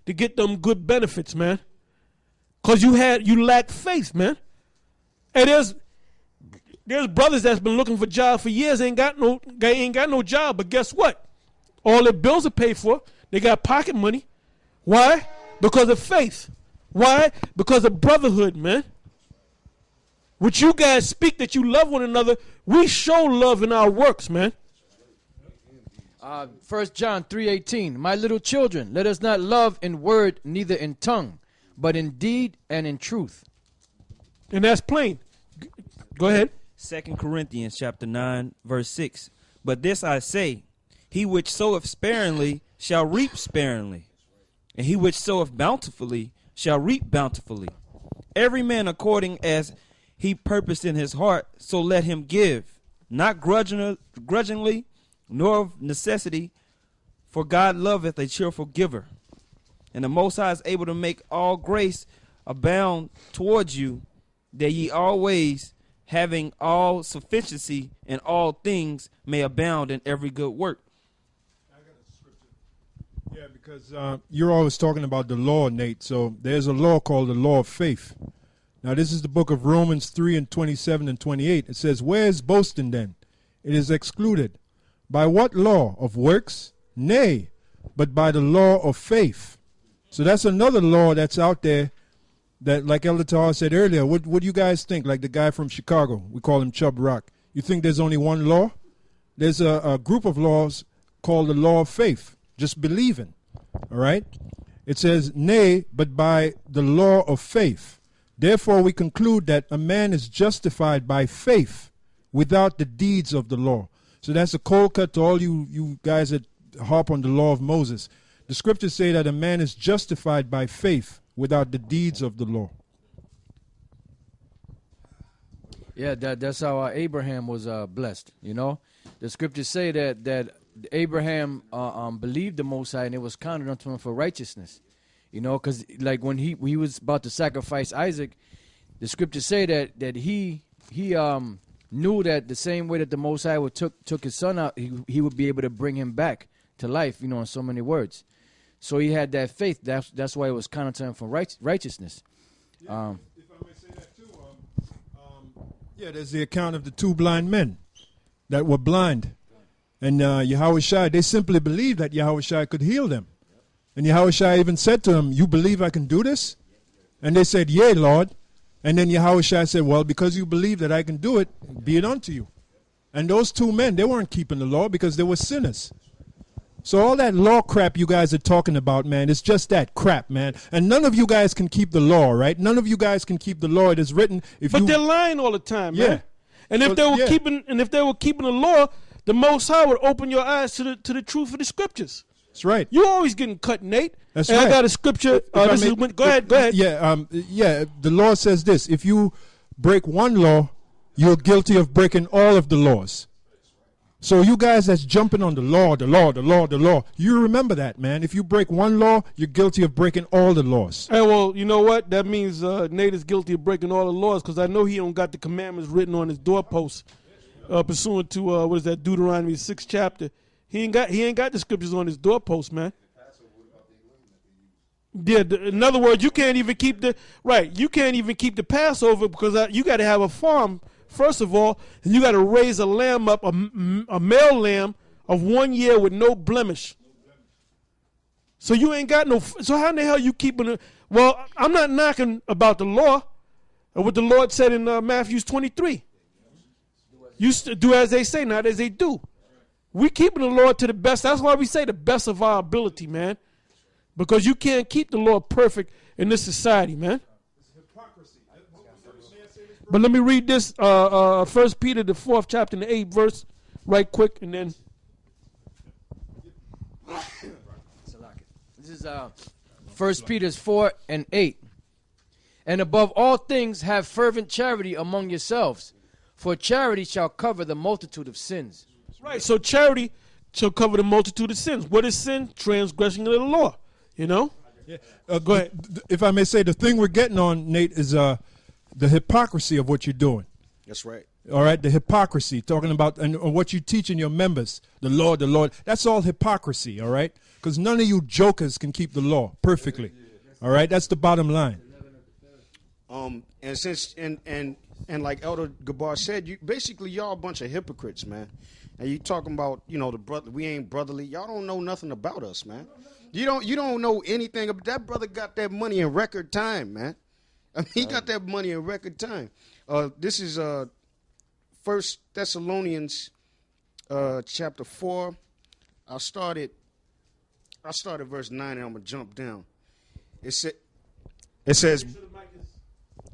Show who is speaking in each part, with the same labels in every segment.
Speaker 1: to get them good benefits, man. Because you lack faith, man. And there's brothers that's been looking for jobs for years, ain't got no job, but guess what? All their bills are paid for. They got pocket money. Why? Because of faith. Why? Because of brotherhood, man. What you guys speak that you love one another, we show love in our works, man.
Speaker 2: 1 John 3:18, my little children, let us not love in word, neither in tongue, but in deed and in truth.
Speaker 1: And that's plain. Go ahead.
Speaker 3: 2 Corinthians chapter 9, verse 6. But this I say, he which soweth sparingly shall reap sparingly, and he which soweth bountifully shall reap bountifully. Every man according as he purposed in his heart, so let him give, not grudgingly, nor of necessity, for God loveth a cheerful giver. And the Most High is able to make all grace abound towards you, that ye always, having all sufficiency in all things, may abound in every good work.
Speaker 4: I got a scripture. Yeah, because you're always talking about the law, Nate. So there's a law called the law of faith. Now, this is the book of Romans 3 and 27 and 28. It says, where is boasting then? It is excluded. By what law? Of works? Nay, but by the law of faith. So that's another law that's out there that, like Elder Tahar said earlier, what do you guys think? Like the guy from Chicago, we call him Chub Rock. You think there's only one law? There's a group of laws called the law of faith, just believing, all right? It says, nay, but by the law of faith. Therefore, we conclude that a man is justified by faith without the deeds of the law. So that's a cold cut to all you guys that harp on the law of Moses. The scriptures say that a man is justified by faith without the deeds of the law.
Speaker 2: Yeah, that's how Abraham was blessed, you know. The scriptures say that Abraham believed the Most High and it was counted unto him for righteousness. You know, because like when he was about to sacrifice Isaac, the scriptures say that he knew that the same way that the Most High took his son out, he would be able to bring him back to life, you know, in so many words. So he had that faith. That's why it was counted to him for righteousness.
Speaker 4: Yeah, if I may say that too, yeah, there's the account of the two blind men that were blind. And Yahushua, they simply believed that Yahushua could heal them. And Yahushua even said to them, you believe I can do this? And they said, yea, Lord. And then Yahushua said, well, because you believe that I can do it, be it unto you. And those two men, they weren't keeping the law because they were sinners. So all that law crap you guys are talking about, man, it's just that crap, man. And none of you guys can keep the law, right? None of you guys can keep the law. It is written.
Speaker 1: But they're lying all the time, man.
Speaker 4: Yeah.
Speaker 1: And if they were keeping the law, the Most High would open your eyes to the truth of the scriptures.
Speaker 4: That's right.
Speaker 1: You're always getting cut, Nate.
Speaker 4: That's
Speaker 1: and
Speaker 4: right.
Speaker 1: I got a scripture. Go ahead.
Speaker 4: Yeah, the law says this. If you break one law, you're guilty of breaking all of the laws. So you guys that's jumping on the law, you remember that, man. If you break one law, you're guilty of breaking all the laws.
Speaker 1: Hey, well, you know what? That means Nate is guilty of breaking all the laws because I know he don't got the commandments written on his doorposts pursuant to, Deuteronomy 6th chapter. He ain't got the scriptures on his doorpost, man. Yeah, in other words, you can't even keep the Passover because you got to have a farm first of all, and you got to raise a lamb up, a male lamb of 1 year with no blemish. So you ain't got no. So how in the hell you keeping it? Well, I'm not knocking about the law, or what the Lord said in Matthew 23. You do as they say, not as they do. We keeping the law to the best. That's why we say the best of our ability, man. Because you can't keep the law perfect in this society, man. But let me read this, 1 Peter, the 4th chapter, and the 8th verse, right quick, and then.
Speaker 2: This is 1 Peter 4 and 8. And above all things, have fervent charity among yourselves, for charity shall cover the multitude of sins.
Speaker 1: Right, so charity shall cover the multitude of sins. What is sin? Transgression of the law, you know?
Speaker 4: Yeah. Go ahead. If I may say, the thing we're getting on, Nate, is the hypocrisy of what you're doing.
Speaker 5: That's right.
Speaker 4: All right, the hypocrisy, talking about and what you teach in your members, the Lord, that's all hypocrisy, all right? because none of you jokers can keep the law perfectly. All right, that's the bottom line.
Speaker 5: And since and like Elder Gabar said, you basically y'all a bunch of hypocrites, man. And you talking about, you know, the brother, we ain't brotherly. Y'all don't know nothing about us, man. You don't know anything about that brother. Got that money in record time, man. I mean, he got that money in record time. This is 1 Thessalonians chapter 4. I started verse 9 and I'm gonna jump down. It says,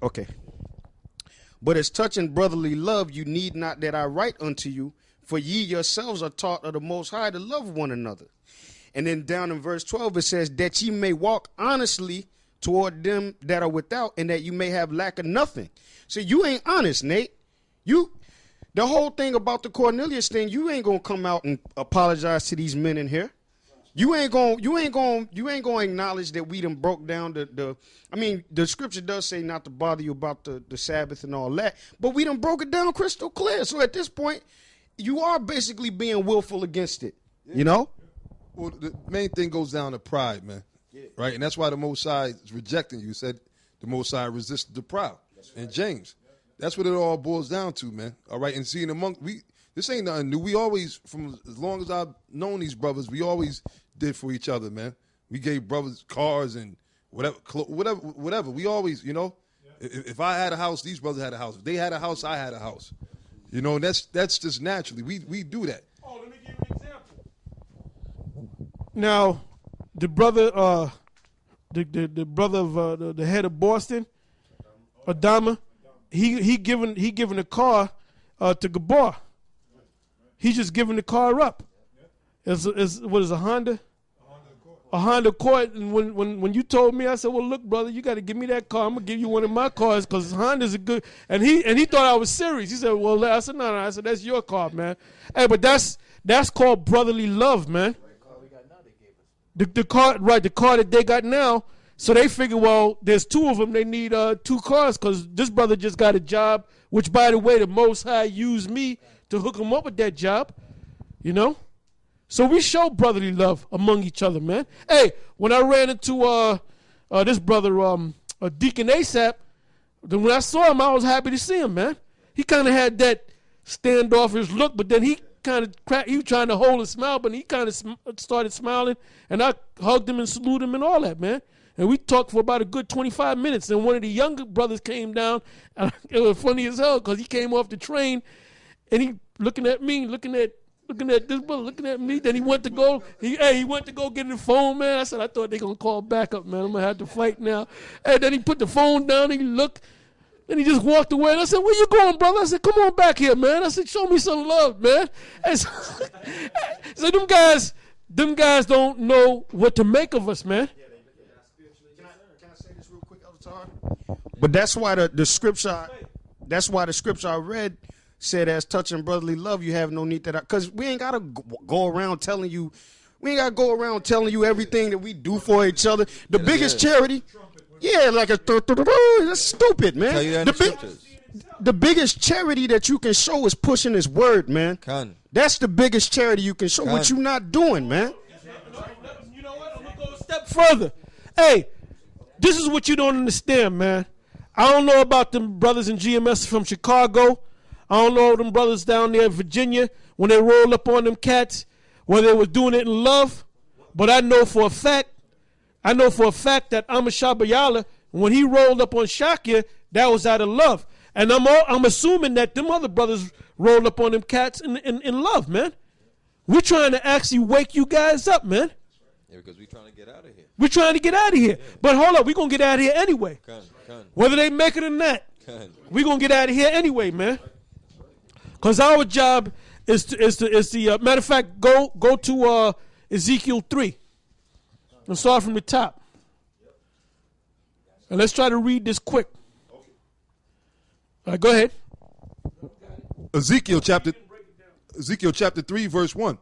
Speaker 5: okay. But as touching brotherly love, you need not that I write unto you, for ye yourselves are taught of the Most High to love one another. And then down in verse 12 it says, that ye may walk honestly toward them that are without, and that you may have lack of nothing. So you ain't honest, Nate. The whole thing about the Cornelius thing, you ain't gonna come out and apologize to these men in here. You ain't gonna acknowledge that we done broke down the I mean, the scripture does say not to bother you about the Sabbath and all that, but we done broke it down crystal clear. So at this point, you are basically being willful against it. Yeah. You know?
Speaker 6: Well, the main thing goes down to pride, man. Yeah. Right? And that's why the Most High is rejecting you. He said the Most High resisted the proud. And James. That's what it all boils down to, man. All right? And seeing this ain't nothing new. We always, from as long as I've known these brothers, we always did for each other, man. We gave brothers cars and whatever. We always, you know, if I had a house, these brothers had a house. If they had a house, I had a house. You know, and that's just naturally. We do that.
Speaker 1: Oh, let me give you an example. Now, the brother, the brother of the head of Boston, Adama, he given a car to Gabar. He's just giving the car up. What is a Honda? A Honda Accord. And when you told me, I said, well, look, brother, you got to give me that car. I'm gonna give you one of my cars because Honda's a good. And he thought I was serious. He said, well, I said, no. I said, that's your car, man. Hey, but that's called brotherly love, man. The car, right? The car that they got now. So they figure, well, there's two of them. They need two cars because this brother just got a job. Which, by the way, the Most High used me to hook him up with that job. You know. So we show brotherly love among each other, man. Hey, when I ran into this brother, Deacon ASAP, then when I saw him, I was happy to see him, man. He kind of had that standoffish look, but then he kind of he was trying to hold a smile, but he kind of started smiling, and I hugged him and saluted him and all that, man. And we talked for about a good 25 minutes, and one of the younger brothers came down, and it was funny as hell because he came off the train, and he looking at me, looking at this brother, looking at me. Then he went to go. He went to go get the phone, man. I said, I thought they gonna call backup, man. I'm gonna have to fight now. And then he put the phone down. And he looked. Then he just walked away. And I said, where you going, brother? I said, come on back here, man. I said, show me some love, man. And so them guys don't know what to make of us, man.
Speaker 5: Can I say this real quick, Elder Tar? But that's why the scripture. That's why the scripture I read said, as touching brotherly love, you have no need that. Because we ain't got to go around telling you. We ain't got to go around telling you everything that we do for each other. The biggest charity. Yeah, like that's stupid, man. The biggest charity that you can show is pushing his word, man. That's the biggest charity you can show. What you not doing, man.
Speaker 1: You know what? I'm going to go a step further. Hey, this is what you don't understand, man. I don't know about them brothers in GMS from Chicago. I don't know them brothers down there in Virginia when they rolled up on them cats, whether they was doing it in love. But I know for a fact that Amashabayala, when he rolled up on Shakya, that was out of love. And I'm assuming that them other brothers rolled up on them cats in love, man. We're trying to actually wake you guys up, man.
Speaker 7: Yeah, because we're trying to get out of here.
Speaker 1: We're trying to get out of here. Yeah. But hold up, we're going to get out of here anyway. Whether they make it or not, we're going to get out of here anyway, man. Because our job is the matter of fact, go to Ezekiel 3. And start from the top. And let's try to read this quick. All right, go ahead.
Speaker 6: Ezekiel chapter 3, verse 1.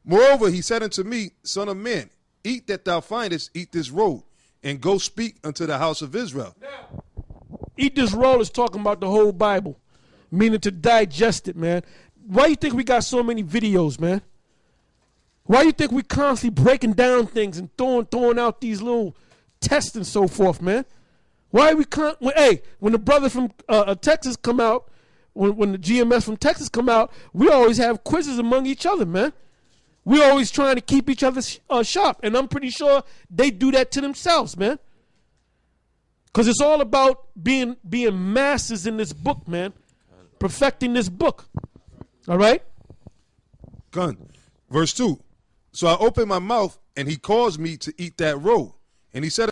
Speaker 6: Moreover, he said unto me, Son of man, eat that thou findest, eat this roll, and go speak unto the house of Israel.
Speaker 1: Now, eat this roll is talking about the whole Bible, meaning to digest it, man. Why you think we got so many videos, man? Why you think we constantly breaking down things and throwing out these little tests and so forth, man? Why we when the brother from Texas come out, when the GMS from Texas come out, we always have quizzes among each other, man. We always trying to keep each other sharp, and I'm pretty sure they do that to themselves, man. Because it's all about being masters in this book, man. Perfecting this book. All right?
Speaker 6: Gun. Verse 2. So I opened my mouth, and he caused me to eat that roll. And he said